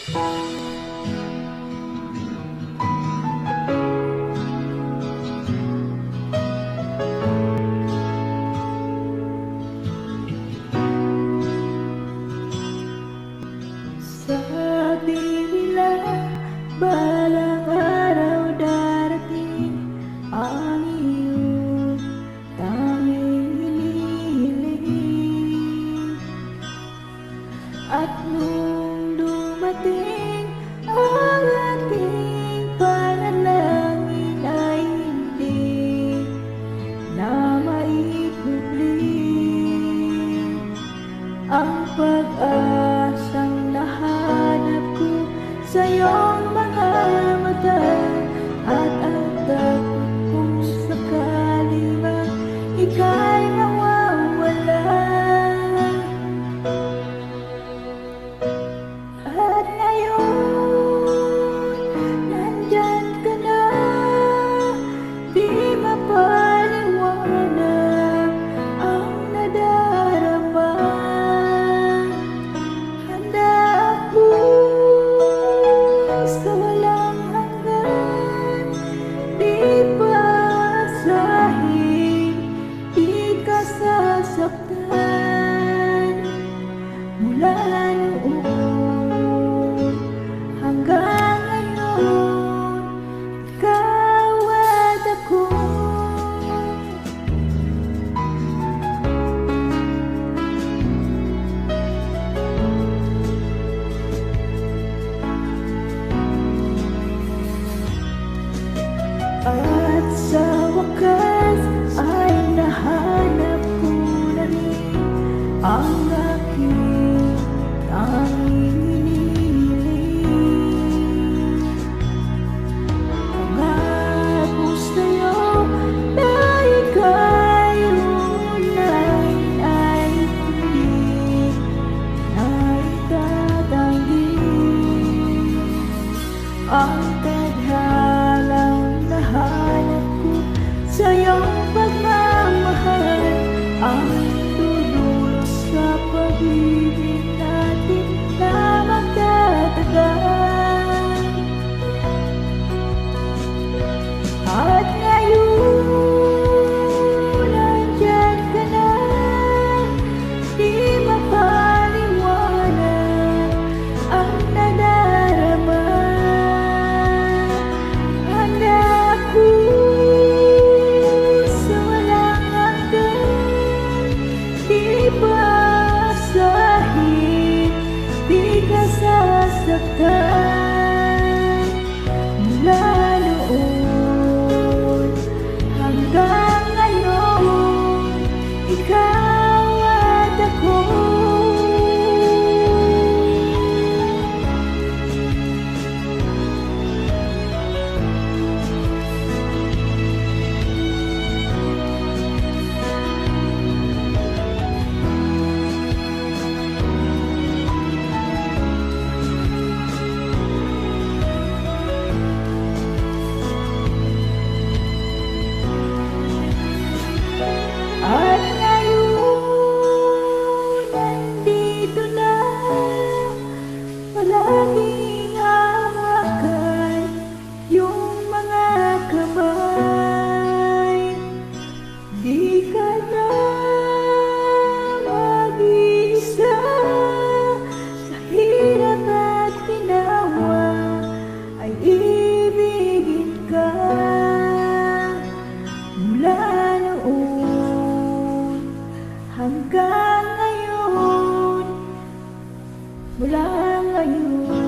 Sabi nila balang araw darating ang iyong tanging hinihiling. At nung dumating ang ating panalangin ay hindi na maikubli ang pag-asang nahanap ko sa iyong mga mata. At ang takot kung sakali man ika'y mawawala. At ngayon, nandyan ka na, di mapaliwanag ang nadarama. Handa ako sa walang hanggan, di basahin, di ka sasaktan. Mula noon hanggang ngayon, ikaw at ako. At sa wakas ay nahanap ko na rin ang aking tanging hinihiling. Pangako sa'yo na ika'y unahin ay hindi na itatanggi. Ang tadhalang nahanap ko sa iyong pagmamahal ay tudulog sa pag-ibig natin na magtatagal. At ngayon, nandyan ka na, di mapaliwanag ang nadarama. Handa ako sa walang hanggan, di basahin, di ka sasaktan. Mula noon hanggang ngayon, ikaw at ako. At ngayon, nandito na, palaging hawakan yung mga kamay. Di ka na mag-iisa sa hirap at ginawa, ay ibigin ka. Mula noon hanggang ngayon, mula ngayon.